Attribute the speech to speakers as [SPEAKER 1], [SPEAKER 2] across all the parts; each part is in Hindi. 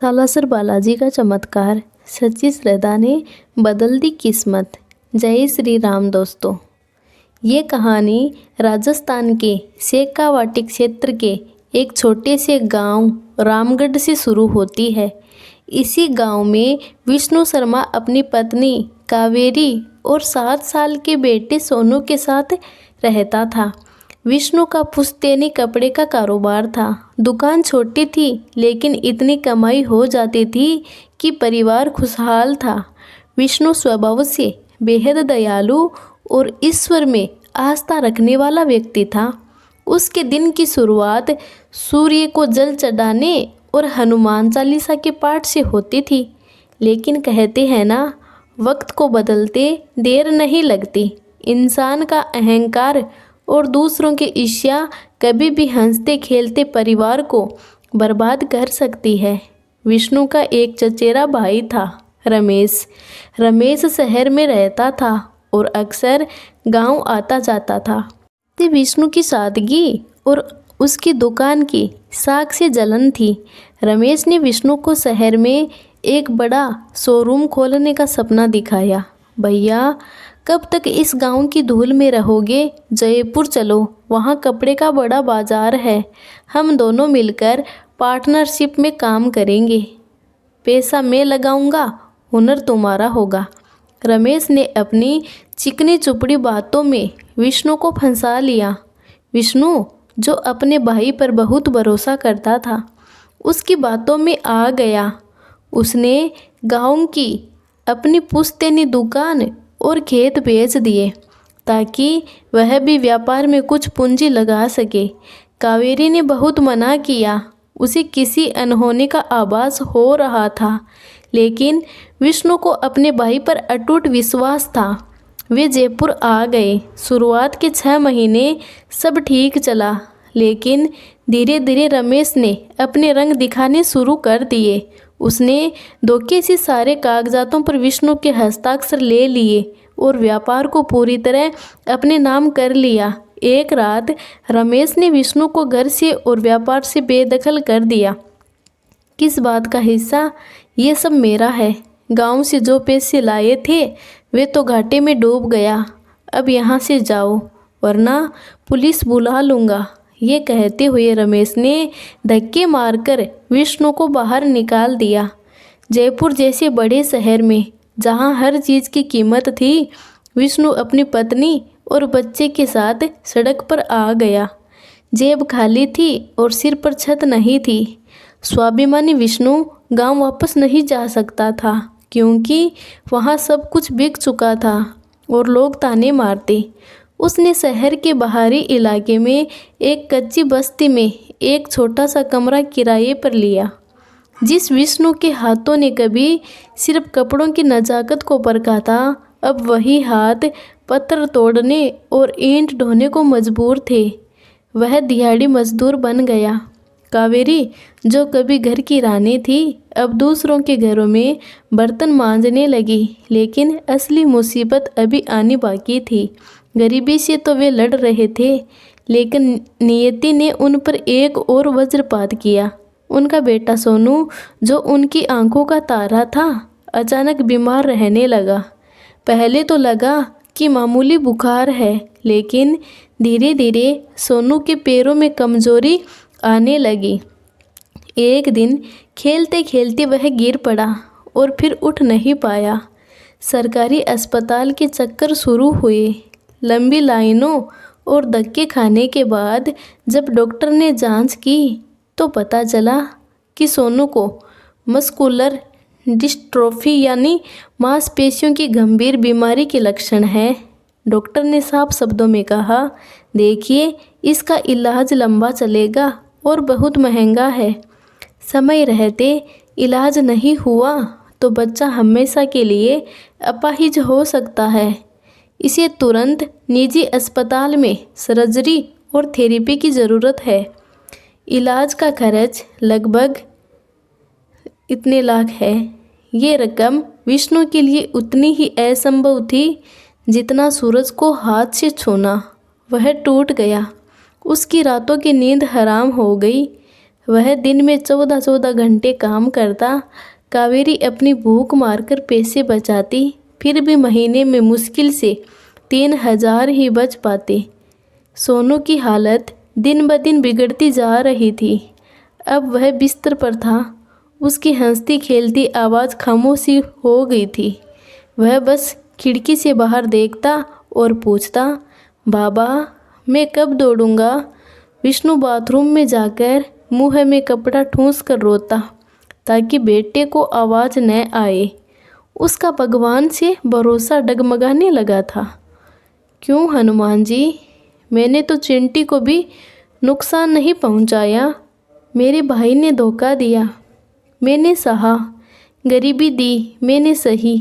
[SPEAKER 1] सालासर बालाजी का चमत्कार, सच्ची श्रद्धा ने बदल दी किस्मत। जय श्री राम दोस्तों। ये कहानी राजस्थान के शेखावाटी क्षेत्र के एक छोटे से गांव रामगढ़ से शुरू होती है। इसी गांव में विष्णु शर्मा अपनी पत्नी कावेरी और 7 साल के बेटे सोनू के साथ रहता था। विष्णु का पुश्तैनी कपड़े का कारोबार था। दुकान छोटी थी लेकिन इतनी कमाई हो जाती थी कि परिवार खुशहाल था। विष्णु स्वभाव से बेहद दयालु और ईश्वर में आस्था रखने वाला व्यक्ति था। उसके दिन की शुरुआत सूर्य को जल चढ़ाने और हनुमान चालीसा के पाठ से होती थी। लेकिन कहते हैं ना, वक्त को बदलते देर नहीं लगती। इंसान का अहंकार और दूसरों की ईर्ष्या कभी भी हंसते खेलते परिवार को बर्बाद कर सकती है। विष्णु का एक चचेरा भाई था, रमेश। रमेश शहर में रहता था और अक्सर गांव आता जाता था। विष्णु की सादगी और उसकी दुकान की साख से जलन थी। रमेश ने विष्णु को शहर में एक बड़ा शोरूम खोलने का सपना दिखाया। भैया, कब तक इस गांव की धूल में रहोगे? जयपुर चलो, वहाँ कपड़े का बड़ा बाजार है। हम दोनों मिलकर पार्टनरशिप में काम करेंगे। पैसा मैं लगाऊंगा, हुनर तुम्हारा होगा। रमेश ने अपनी चिकनी चुपड़ी बातों में विष्णु को फंसा लिया। विष्णु, जो अपने भाई पर बहुत भरोसा करता था, उसकी बातों में आ गया। उसने गांव की अपनी पुश्तैनी दुकान और खेत बेच दिए ताकि वह भी व्यापार में कुछ पूंजी लगा सके। कावेरी ने बहुत मना किया। उसे किसी अनहोनी का आभास हो रहा था, लेकिन विष्णु को अपने भाई पर अटूट विश्वास था। वे जयपुर आ गए। शुरुआत के 6 महीने सब ठीक चला, लेकिन धीरे धीरे रमेश ने अपने रंग दिखाने शुरू कर दिए। उसने धोखे से सारे कागजातों पर विष्णु के हस्ताक्षर ले लिए और व्यापार को पूरी तरह अपने नाम कर लिया। एक रात रमेश ने विष्णु को घर से और व्यापार से बेदखल कर दिया। किस बात का हिस्सा? ये सब मेरा है। गांव से जो पैसे लाए थे वे तो घाटे में डूब गया। अब यहाँ से जाओ वरना पुलिस बुला लूँगा। ये कहते हुए रमेश ने धक्के मारकर विष्णु को बाहर निकाल दिया। जयपुर जैसे बड़े शहर में जहाँ हर चीज़ की कीमत थी, विष्णु अपनी पत्नी और बच्चे के साथ सड़क पर आ गया। जेब खाली थी और सिर पर छत नहीं थी। स्वाभिमानी विष्णु गांव वापस नहीं जा सकता था, क्योंकि वहाँ सब कुछ बिक चुका था और लोग ताने मारते। उसने शहर के बाहरी इलाके में एक कच्ची बस्ती में एक छोटा सा कमरा किराए पर लिया। जिस विष्णु के हाथों ने कभी सिर्फ कपड़ों की नजाकत को परखा था, अब वही हाथ पत्थर तोड़ने और ईंट ढोने को मजबूर थे। वह दिहाड़ी मजदूर बन गया। कावेरी, जो कभी घर की रानी थी, अब दूसरों के घरों में बर्तन मांजने लगी। लेकिन असली मुसीबत अभी आनी बाकी थी। गरीबी से तो वे लड़ रहे थे, लेकिन नियति ने उन पर एक और वज्रपात किया। उनका बेटा सोनू, जो उनकी आंखों का तारा था, अचानक बीमार रहने लगा। पहले तो लगा कि मामूली बुखार है, लेकिन धीरे धीरे सोनू के पैरों में कमजोरी आने लगी। एक दिन खेलते खेलते वह गिर पड़ा और फिर उठ नहीं पाया। सरकारी अस्पताल के चक्कर शुरू हुए। लंबी लाइनों और धक्के खाने के बाद जब डॉक्टर ने जांच की तो पता चला कि सोनू को मस्कुलर डिस्ट्रोफी यानी मांसपेशियों की गंभीर बीमारी के लक्षण है। डॉक्टर ने साफ शब्दों में कहा, देखिए, इसका इलाज लंबा चलेगा और बहुत महंगा है। समय रहते इलाज नहीं हुआ तो बच्चा हमेशा के लिए अपाहिज हो सकता है। इसे तुरंत निजी अस्पताल में सर्जरी और थेरेपी की ज़रूरत है। इलाज का खर्च लगभग इतने लाख है। ये रकम विष्णु के लिए उतनी ही असंभव थी जितना सूरज को हाथ से छूना। वह टूट गया। उसकी रातों की नींद हराम हो गई। वह दिन में 14-14 घंटे काम करता। कावेरी अपनी भूख मारकर पैसे बचाती, फिर भी महीने में मुश्किल से 3,000 ही बच पाते। सोनू की हालत दिन ब दिन बिगड़ती जा रही थी। अब वह बिस्तर पर था। उसकी हंसती खेलती आवाज़ खामोशी हो गई थी। वह बस खिड़की से बाहर देखता और पूछता, बाबा मैं कब दौड़ूंगा? विष्णु बाथरूम में जाकर मुँह में कपड़ा ठूंस कर रोता ताकि बेटे को आवाज़ न आए। उसका भगवान से भरोसा डगमगाने लगा था। क्यों हनुमान जी, मैंने तो चिंटी को भी नुकसान नहीं पहुंचाया। मेरे भाई ने धोखा दिया, मैंने सहा। गरीबी दी, मैंने सही।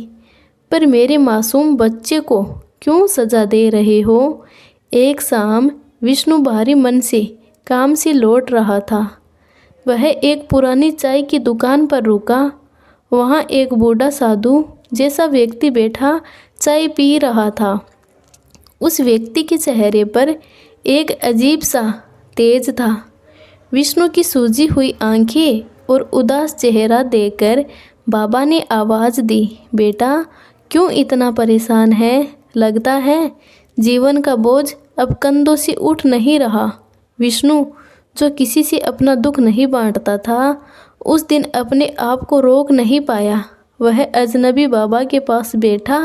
[SPEAKER 1] पर मेरे मासूम बच्चे को क्यों सज़ा दे रहे हो? एक शाम विष्णु भारी मन से काम से लौट रहा था। वह एक पुरानी चाय की दुकान पर रुका। वहाँ एक बूढ़ा साधु जैसा व्यक्ति बैठा चाय पी रहा था। उस व्यक्ति के चेहरे पर एक अजीब सा तेज था। विष्णु की सूजी हुई आंखें और उदास चेहरा देखकर बाबा ने आवाज़ दी, बेटा क्यों इतना परेशान है? लगता है जीवन का बोझ अब कंधों से उठ नहीं रहा। विष्णु, जो किसी से अपना दुख नहीं बांटता था, उस दिन अपने आप को रोक नहीं पाया। वह अजनबी बाबा के पास बैठा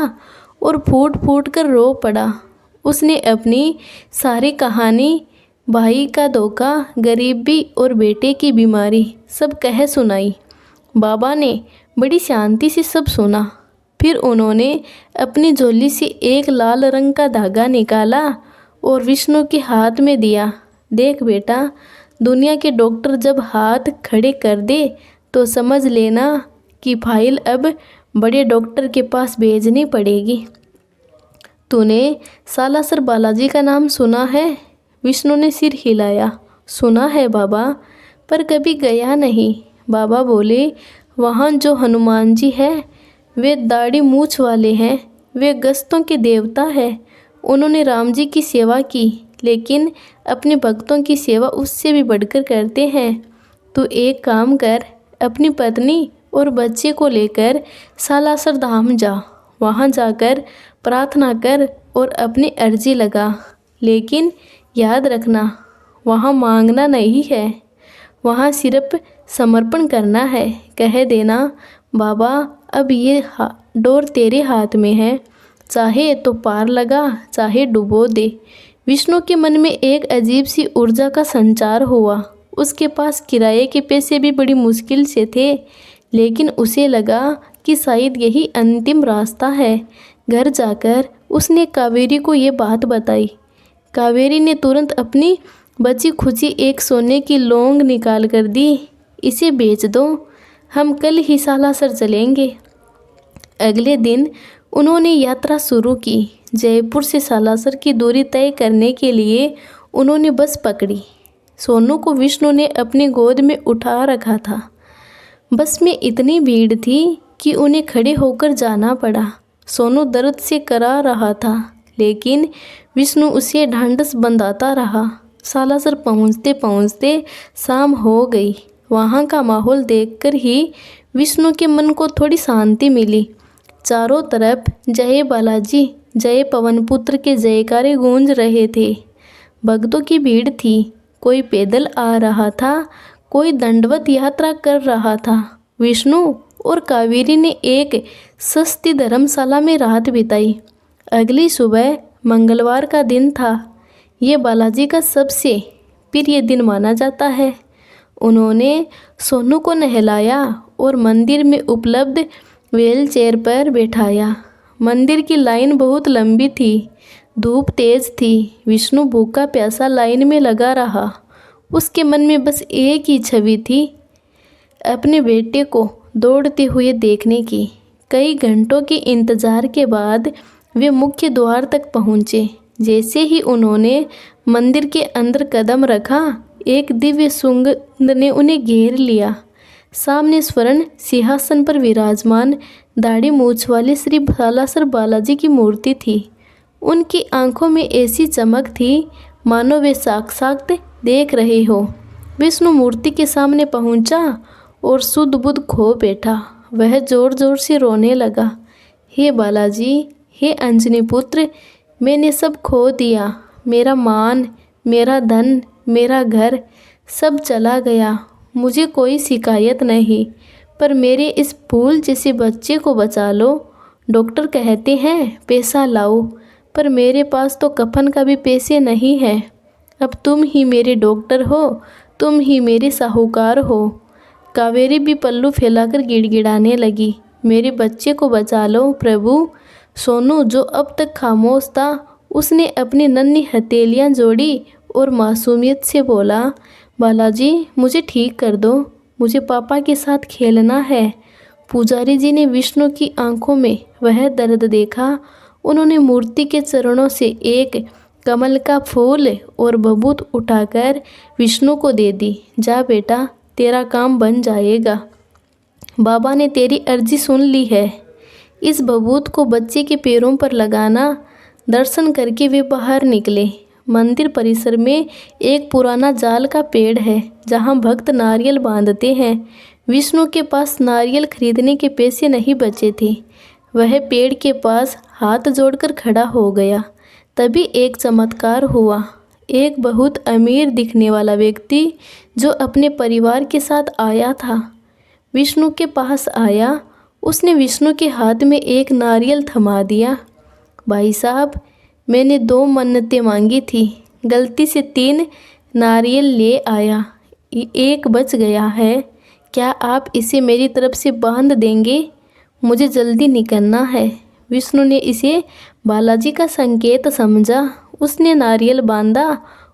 [SPEAKER 1] और फूट फूट कर रो पड़ा। उसने अपनी सारी कहानी, भाई का धोखा, गरीबी और बेटे की बीमारी सब कह सुनाई। बाबा ने बड़ी शांति से सब सुना। फिर उन्होंने अपनी झोली से एक लाल रंग का धागा निकाला और विष्णु के हाथ में दिया। देख बेटा, दुनिया के डॉक्टर जब हाथ खड़े कर दे तो समझ लेना कि फाइल अब बड़े डॉक्टर के पास भेजनी पड़ेगी। तूने सालासर बालाजी का नाम सुना है? विष्णु ने सिर हिलाया। सुना है बाबा, पर कभी गया नहीं। बाबा बोले, वहाँ जो हनुमान जी है वे दाढ़ी मूछ वाले हैं। वे गस्तों के देवता है। उन्होंने राम जी की सेवा की, लेकिन अपने भक्तों की सेवा उससे भी बढ़कर करते हैं। तू एक काम कर, अपनी पत्नी और बच्चे को लेकर सालासर धाम जा। वहाँ जाकर प्रार्थना कर और अपनी अर्जी लगा। लेकिन याद रखना, वहाँ मांगना नहीं है, वहाँ सिर्फ समर्पण करना है। कह देना, बाबा अब ये डोर तेरे हाथ में है, चाहे तो पार लगा, चाहे डुबो दे। विष्णु के मन में एक अजीब सी ऊर्जा का संचार हुआ। उसके पास किराए के पैसे भी बड़ी मुश्किल से थे, लेकिन उसे लगा कि शायद यही अंतिम रास्ता है। घर जाकर उसने कावेरी को ये बात बताई। कावेरी ने तुरंत अपनी बची खुची एक सोने की लौंग निकाल कर दी। इसे बेच दो, हम कल ही सालासर चलेंगे। अगले दिन उन्होंने यात्रा शुरू की। जयपुर से सालासर की दूरी तय करने के लिए उन्होंने बस पकड़ी। सोनू को विष्णु ने अपनी गोद में उठा रखा था। बस में इतनी भीड़ थी कि उन्हें खड़े होकर जाना पड़ा। सोनू दर्द से करा रहा था, लेकिन विष्णु उसे ढांढस बंधाता रहा। सालासर पहुँचते पहुँचते शाम हो गई। वहाँ का माहौल देखकर ही विष्णु के मन को थोड़ी शांति मिली। चारों तरफ जय बालाजी, जय पवनपुत्र के जयकारे गूंज रहे थे। भक्तों की भीड़ थी। कोई पैदल आ रहा था, कोई दंडवत यात्रा कर रहा था। विष्णु और कावेरी ने एक सस्ती धर्मशाला में रात बिताई। अगली सुबह मंगलवार का दिन था। ये बालाजी का सबसे प्रिय दिन माना जाता है। उन्होंने सोनू को नहलाया और मंदिर में उपलब्ध व्हील चेयर पर बैठाया। मंदिर की लाइन बहुत लंबी थी। धूप तेज थी। विष्णु भूखा प्यासा लाइन में लगा रहा। उसके मन में बस एक ही छवि थी, अपने बेटे को दौड़ते हुए देखने की। कई घंटों के इंतजार के बाद वे मुख्य द्वार तक पहुँचे। जैसे ही उन्होंने मंदिर के अंदर कदम रखा, एक दिव्य सुगंध ने उन्हें घेर लिया। सामने स्वर्ण सिंहासन पर विराजमान दाढ़ी मूछ वाले श्री सालासर बालाजी की मूर्ति थी। उनकी आंखों में ऐसी चमक थी मानो वे साक्षात देख रहे हो। विष्णु मूर्ति के सामने पहुंचा और सुध बुध खो बैठा। वह जोर जोर से रोने लगा। हे बालाजी, हे अंजनी पुत्र, मैंने सब खो दिया। मेरा मान, मेरा धन, मेरा घर सब चला गया। मुझे कोई शिकायत नहीं, पर मेरे इस फूल जैसे बच्चे को बचा लो। डॉक्टर कहते हैं पैसा लाओ, पर मेरे पास तो कफन का भी पैसे नहीं है। अब तुम ही मेरे डॉक्टर हो, तुम ही मेरे साहूकार हो। कावेरी भी पल्लू फैलाकर गिड़गिड़ाने लगी। मेरे बच्चे को बचा लो प्रभु। सोनू, जो अब तक खामोश था, उसने अपनी नन्ही हथेलियां जोड़ी और मासूमियत से बोला, बालाजी, मुझे ठीक कर दो। मुझे पापा के साथ खेलना है। पुजारी जी ने विष्णु की आंखों में वह दर्द देखा। उन्होंने मूर्ति के चरणों से एक कमल का फूल और बबूत उठाकर विष्णु को दे दी। जा बेटा, तेरा काम बन जाएगा। बाबा ने तेरी अर्जी सुन ली है। इस बबूत को बच्चे के पैरों पर लगाना। दर्शन करके वे बाहर निकले। मंदिर परिसर में एक पुराना जाल का पेड़ है, जहाँ भक्त नारियल बांधते हैं। विष्णु के पास नारियल खरीदने के पैसे नहीं बचे थे। वह पेड़ के पास हाथ जोड़कर खड़ा हो गया। तभी एक चमत्कार हुआ। एक बहुत अमीर दिखने वाला व्यक्ति, जो अपने परिवार के साथ आया था, विष्णु के पास आया। उसने विष्णु के हाथ में एक नारियल थमा दिया। भाई साहब, मैंने 2 मन्नतें मांगी थी, गलती से 3 नारियल ले आया, एक बच गया है। क्या आप इसे मेरी तरफ से बांध देंगे? मुझे जल्दी निकलना है। विष्णु ने इसे बालाजी का संकेत समझा। उसने नारियल बांधा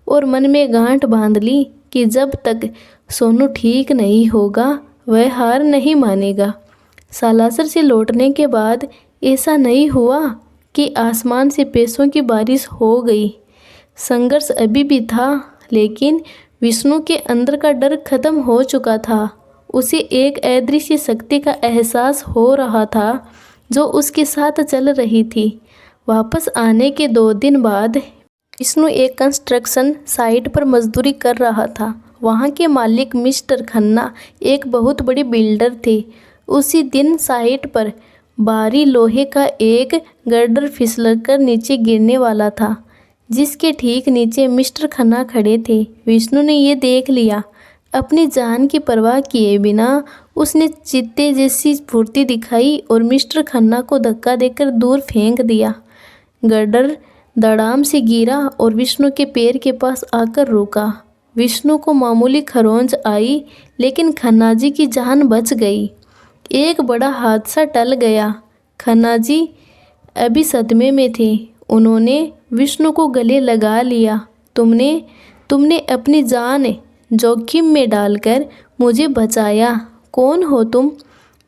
[SPEAKER 1] और मन में गांठ बांध ली कि जब तक सोनू ठीक नहीं होगा, वह हार नहीं मानेगा। सालासर से लौटने के बाद ऐसा नहीं हुआ कि आसमान से पैसों की बारिश हो गई। संघर्ष अभी भी था, लेकिन विष्णु के अंदर का डर खत्म हो चुका था। उसे एक अदृश्य शक्ति का एहसास हो रहा था, जो उसके साथ चल रही थी। वापस आने के 2 दिन बाद विष्णु एक कंस्ट्रक्शन साइट पर मजदूरी कर रहा था। वहाँ के मालिक मिस्टर खन्ना एक बहुत बड़े बिल्डर थे। उसी दिन साइट पर भारी लोहे का एक गर्डर फिसलकर नीचे गिरने वाला था, जिसके ठीक नीचे मिस्टर खन्ना खड़े थे। विष्णु ने ये देख लिया। अपनी जान की परवाह किए बिना उसने चित्ते जैसी फुर्ती दिखाई और मिस्टर खन्ना को धक्का देकर दूर फेंक दिया। गर्डर धड़ाम से गिरा और विष्णु के पैर के पास आकर रुका। विष्णु को मामूली खरोंच आई, लेकिन खन्ना जी की जान बच गई। एक बड़ा हादसा टल गया। खन्ना जी अभी सदमे में थे। उन्होंने विष्णु को गले लगा लिया। तुमने अपनी जान जोखिम में डालकर मुझे बचाया। कौन हो तुम?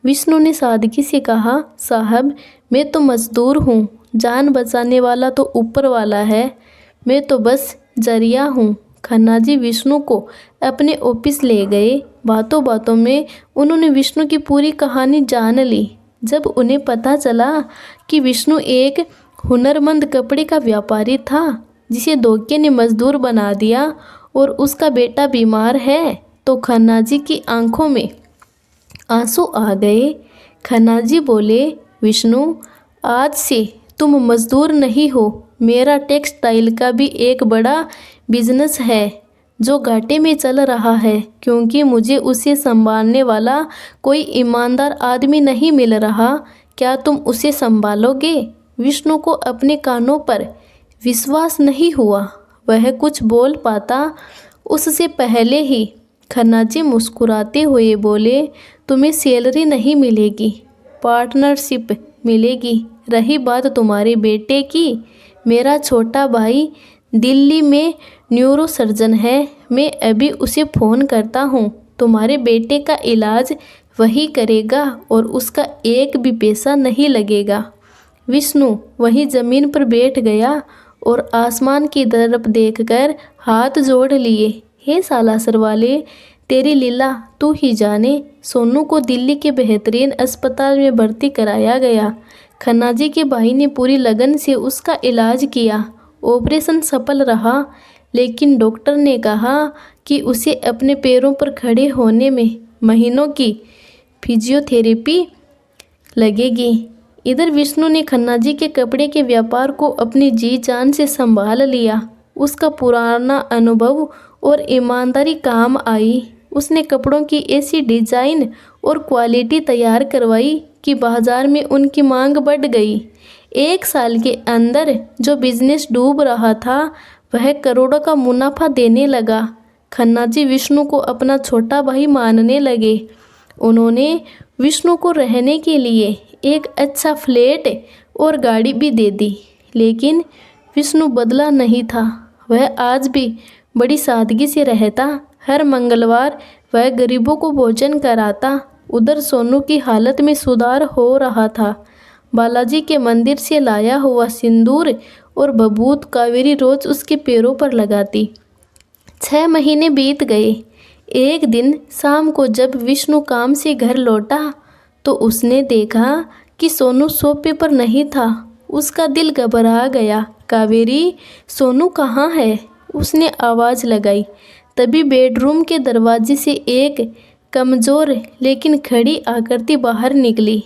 [SPEAKER 1] विष्णु ने सादगी से कहा, साहब, मैं तो मजदूर हूँ। जान बचाने वाला तो ऊपर वाला है, मैं तो बस जरिया हूँ। खन्ना जी विष्णु को अपने ऑफिस ले गए। बातों बातों में उन्होंने विष्णु की पूरी कहानी जान ली। जब उन्हें पता चला कि विष्णु एक हुनरमंद कपड़े का व्यापारी था, जिसे धोखे ने मजदूर बना दिया, और उसका बेटा बीमार है, तो खन्ना जी की आंखों में आंसू आ गए। खन्ना जी बोले, विष्णु, आज से तुम मजदूर नहीं हो। मेरा टेक्सटाइल का भी एक बड़ा बिजनेस है, जो घाटे में चल रहा है, क्योंकि मुझे उसे संभालने वाला कोई ईमानदार आदमी नहीं मिल रहा। क्या तुम उसे संभालोगे? विष्णु को अपने कानों पर विश्वास नहीं हुआ। वह कुछ बोल पाता उससे पहले ही खन्ना जी मुस्कुराते हुए बोले, तुम्हें सैलरी नहीं मिलेगी, पार्टनरशिप मिलेगी। रही बात तुम्हारे बेटे की, मेरा छोटा भाई दिल्ली में न्यूरो सर्जन है। मैं अभी उसे फ़ोन करता हूँ। तुम्हारे बेटे का इलाज वही करेगा और उसका एक भी पैसा नहीं लगेगा। विष्णु वहीं ज़मीन पर बैठ गया और आसमान की तरफ देखकर हाथ जोड़ लिए। हे सालासर वाले, तेरी लीला तू ही जाने। सोनू को दिल्ली के बेहतरीन अस्पताल में भर्ती कराया गया। खन्ना जी के भाई ने पूरी लगन से उसका इलाज किया। ऑपरेशन सफल रहा। लेकिन डॉक्टर ने कहा कि उसे अपने पैरों पर खड़े होने में महीनों की फिजियोथेरेपी लगेगी। इधर विष्णु ने खन्ना जी के कपड़े के व्यापार को अपनी जी जान से संभाल लिया। उसका पुराना अनुभव और ईमानदारी काम आई। उसने कपड़ों की ऐसी डिजाइन और क्वालिटी तैयार करवाई कि बाजार में उनकी मांग बढ़ गई। 1 साल के अंदर जो बिजनेस डूब रहा था वह करोड़ों का मुनाफा देने लगा। खन्ना जी विष्णु को अपना छोटा भाई मानने लगे। उन्होंने विष्णु को रहने के लिए एक अच्छा फ्लैट और गाड़ी भी दे दी। लेकिन विष्णु बदला नहीं था। वह आज भी बड़ी सादगी से रहता। हर मंगलवार वह गरीबों को भोजन कराता। उधर सोनू की हालत में सुधार हो रहा था। बालाजी के मंदिर से लाया हुआ सिंदूर और भभूत कावेरी रोज उसके पैरों पर लगाती। 6 महीने बीत गए। एक दिन शाम को जब विष्णु काम से घर लौटा तो उसने देखा कि सोनू सोफे पर नहीं था। उसका दिल घबरा गया। कावेरी, सोनू कहाँ है? उसने आवाज़ लगाई। तभी बेडरूम के दरवाजे से एक कमज़ोर लेकिन खड़ी आकृति बाहर निकली।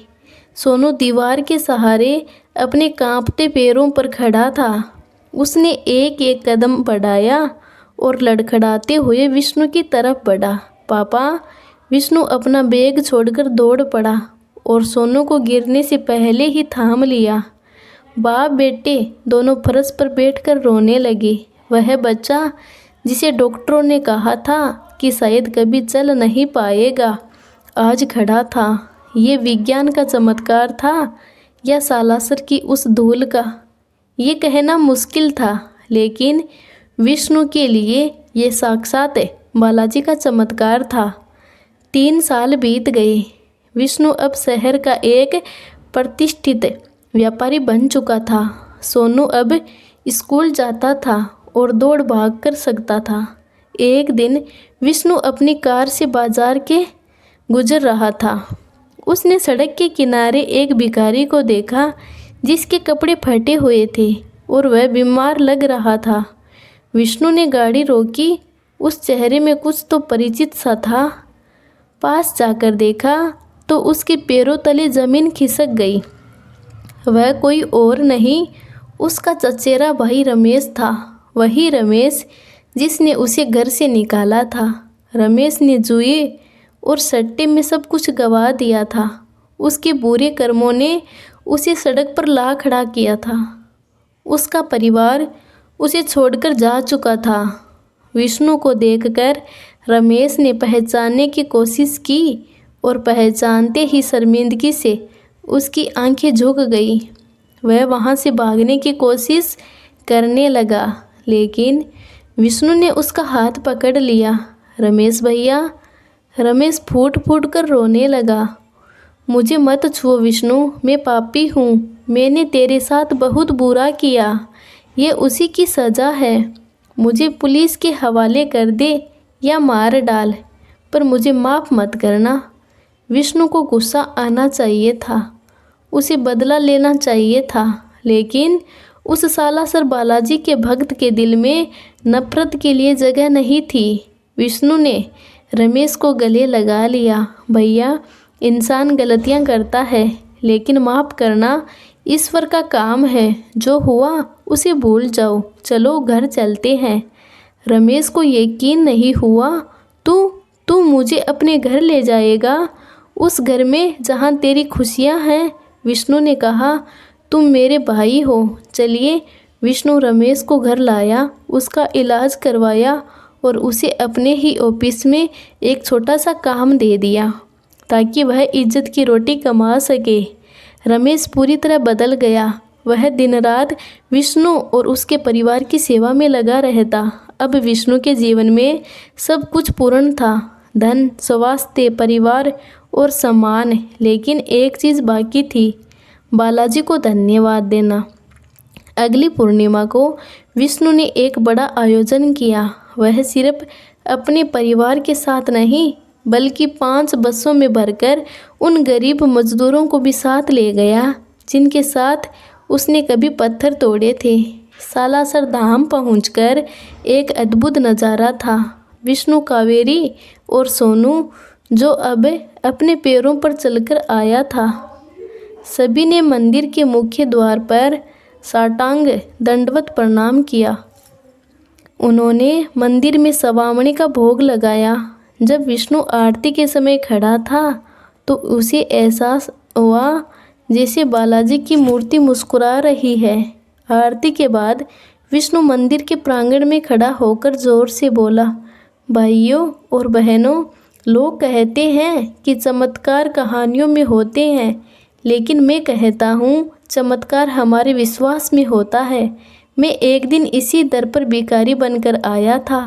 [SPEAKER 1] सोनू दीवार के सहारे अपने कांपते पैरों पर खड़ा था। उसने एक एक कदम बढ़ाया और लड़खड़ाते हुए विष्णु की तरफ बढ़ा। पापा! विष्णु अपना बैग छोड़कर दौड़ पड़ा और सोनू को गिरने से पहले ही थाम लिया। बाप बेटे दोनों फर्श पर बैठकर रोने लगे। वह बच्चा जिसे डॉक्टरों ने कहा था कि शायद कभी चल नहीं पाएगा, आज खड़ा था। ये विज्ञान का चमत्कार था या सालासर की उस धूल का? ये कहना मुश्किल था, लेकिन विष्णु के लिए ये साक्षात बालाजी का चमत्कार था। 3 साल बीत गए। विष्णु अब शहर का एक प्रतिष्ठित व्यापारी बन चुका था। सोनू अब स्कूल जाता था और दौड़ भाग कर सकता था। एक दिन विष्णु अपनी कार से बाजार के गुजर रहा था। उसने सड़क के किनारे एक भिखारी को देखा जिसके कपड़े फटे हुए थे और वह बीमार लग रहा था। विष्णु ने गाड़ी रोकी। उस चेहरे में कुछ तो परिचित सा था। पास जाकर देखा तो उसके पैरों तले ज़मीन खिसक गई। वह कोई और नहीं, उसका चचेरा भाई रमेश था। वही रमेश जिसने उसे घर से निकाला था। रमेश ने जुए और सट्टे में सब कुछ गंवा दिया था। उसके बुरे कर्मों ने उसे सड़क पर ला खड़ा किया था। उसका परिवार उसे छोड़कर जा चुका था। विष्णु को देखकर रमेश ने पहचानने की कोशिश की और पहचानते ही शर्मिंदगी से उसकी आंखें झुक गई। वह वहाँ से भागने की कोशिश करने लगा, लेकिन विष्णु ने उसका हाथ पकड़ लिया। रमेश भैया! रमेश फूट फूट कर रोने लगा। मुझे मत छुओ विष्णु, मैं पापी हूँ। मैंने तेरे साथ बहुत बुरा किया। ये उसी की सज़ा है। मुझे पुलिस के हवाले कर दे या मार डाल, पर मुझे माफ़ मत करना। विष्णु को गुस्सा आना चाहिए था। उसे बदला लेना चाहिए था, लेकिन उस सालासर बालाजी के भक्त के दिल में नफरत के लिए जगह नहीं थी। विष्णु ने रमेश को गले लगा लिया। भैया, इंसान गलतियां करता है, लेकिन माफ़ करना ईश्वर का काम है। जो हुआ उसे भूल जाओ। चलो घर चलते हैं। रमेश को यकीन नहीं हुआ। तू मुझे अपने घर ले जाएगा, उस घर में जहाँ तेरी खुशियाँ हैं? विष्णु ने कहा, तुम मेरे भाई हो। चलिए। विष्णु रमेश को घर लाया, उसका इलाज करवाया और उसे अपने ही ऑफिस में एक छोटा सा काम दे दिया ताकि वह इज्जत की रोटी कमा सके। रमेश पूरी तरह बदल गया। वह दिन रात विष्णु और उसके परिवार की सेवा में लगा रहता। अब विष्णु के जीवन में सब कुछ पूर्ण था, धन, स्वास्थ्य, परिवार और सम्मान। लेकिन एक चीज़ बाकी थी, बालाजी को धन्यवाद देना। अगली पूर्णिमा को विष्णु ने एक बड़ा आयोजन किया। वह सिर्फ अपने परिवार के साथ नहीं, बल्कि 5 बसों में भरकर उन गरीब मजदूरों को भी साथ ले गया जिनके साथ उसने कभी पत्थर तोड़े थे। सालासर धाम पहुंचकर एक अद्भुत नज़ारा था। विष्णु, कावेरी और सोनू, जो अब अपने पैरों पर चलकर आया था, सभी ने मंदिर के मुख्य द्वार पर साष्टांग दंडवत प्रणाम किया। उन्होंने मंदिर में सवामणी का भोग लगाया। जब विष्णु आरती के समय खड़ा था तो उसे एहसास हुआ जैसे बालाजी की मूर्ति मुस्कुरा रही है। आरती के बाद विष्णु मंदिर के प्रांगण में खड़ा होकर जोर से बोला, भाइयों और बहनों, लोग कहते हैं कि चमत्कार कहानियों में होते हैं, लेकिन मैं कहता हूँ चमत्कार हमारे विश्वास में होता है। मैं एक दिन इसी दर पर भिखारी बनकर आया था।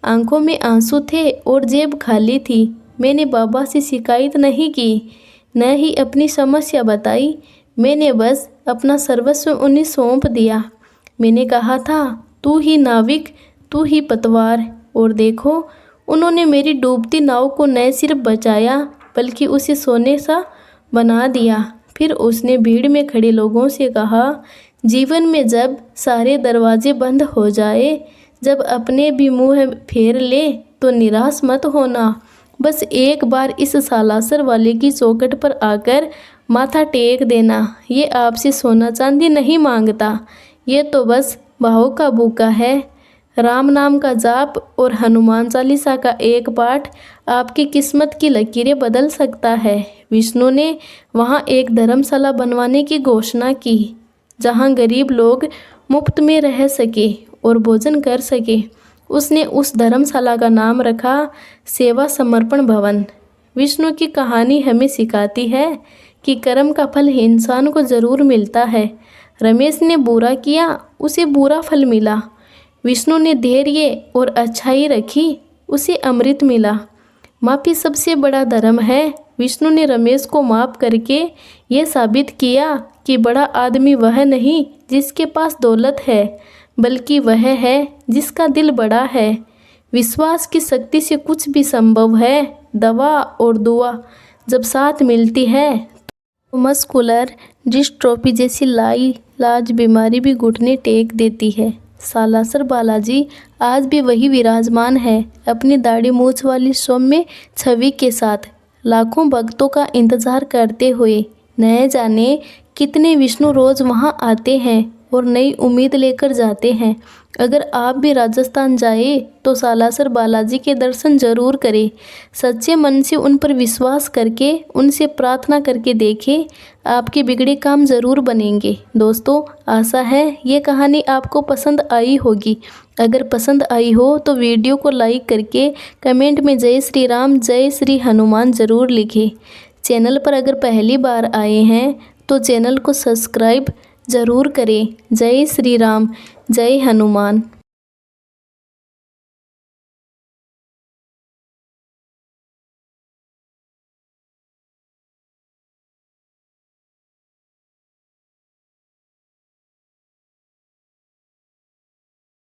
[SPEAKER 1] आंखों में आंसू थे और जेब खाली थी। मैंने बाबा से शिकायत नहीं की, न ही अपनी समस्या बताई। मैंने बस अपना सर्वस्व उन्हें सौंप दिया। मैंने कहा था, तू ही नाविक, तू ही पतवार। और देखो, उन्होंने मेरी डूबती नाव को न सिर्फ बचाया बल्कि उसे सोने सा बना दिया। फिर उसने भीड़ में खड़े लोगों से कहा, जीवन में जब सारे दरवाजे बंद हो जाए, जब अपने भी मुंह फेर ले, तो निराश मत होना। बस एक बार इस सालासर वाले की चौखट पर आकर माथा टेक देना। ये आपसे सोना चांदी नहीं मांगता, ये तो बस भाव का भूखा है। राम नाम का जाप और हनुमान चालीसा का एक पाठ आपकी किस्मत की लकीरें बदल सकता है। विष्णु ने वहाँ एक धर्मशाला बनवाने की घोषणा की, जहाँ गरीब लोग मुफ्त में रह सके और भोजन कर सके। उसने उस धर्मशाला का नाम रखा सेवा समर्पण भवन। विष्णु की कहानी हमें सिखाती है कि कर्म का फल इंसान को ज़रूर मिलता है। रमेश ने बुरा किया, उसे बुरा फल मिला। विष्णु ने धैर्य और अच्छाई रखी, उसे अमृत मिला। माफ़ी सबसे बड़ा धर्म है। विष्णु ने रमेश को माफ़ करके ये साबित किया कि बड़ा आदमी वह नहीं जिसके पास दौलत है, बल्कि वह है जिसका दिल बड़ा है। विश्वास की शक्ति से कुछ भी संभव है। दवा और दुआ जब साथ मिलती है तो मस्कुलर डिस्ट्रोफी जैसी लाइलाज बीमारी भी घुटने टेक देती है। सालासर बालाजी आज भी वही विराजमान है, अपनी दाढ़ी मूछ वाली सौम्य छवि के साथ, लाखों भक्तों का इंतजार करते हुए। न जाने कितने विष्णु रोज़ वहाँ आते हैं और नई उम्मीद लेकर जाते हैं। अगर आप भी राजस्थान जाए तो सालासर बालाजी के दर्शन जरूर करें। सच्चे मन से उन पर विश्वास करके उनसे प्रार्थना करके देखें, आपके बिगड़े काम ज़रूर बनेंगे। दोस्तों, आशा है ये कहानी आपको पसंद आई होगी। अगर पसंद आई हो तो वीडियो को लाइक करके कमेंट में जय श्री राम, जय श्री हनुमान ज़रूर लिखें। चैनल पर अगर पहली बार आए हैं तो चैनल को सब्सक्राइब ज़रूर करें। जय श्री राम, जय हनुमान।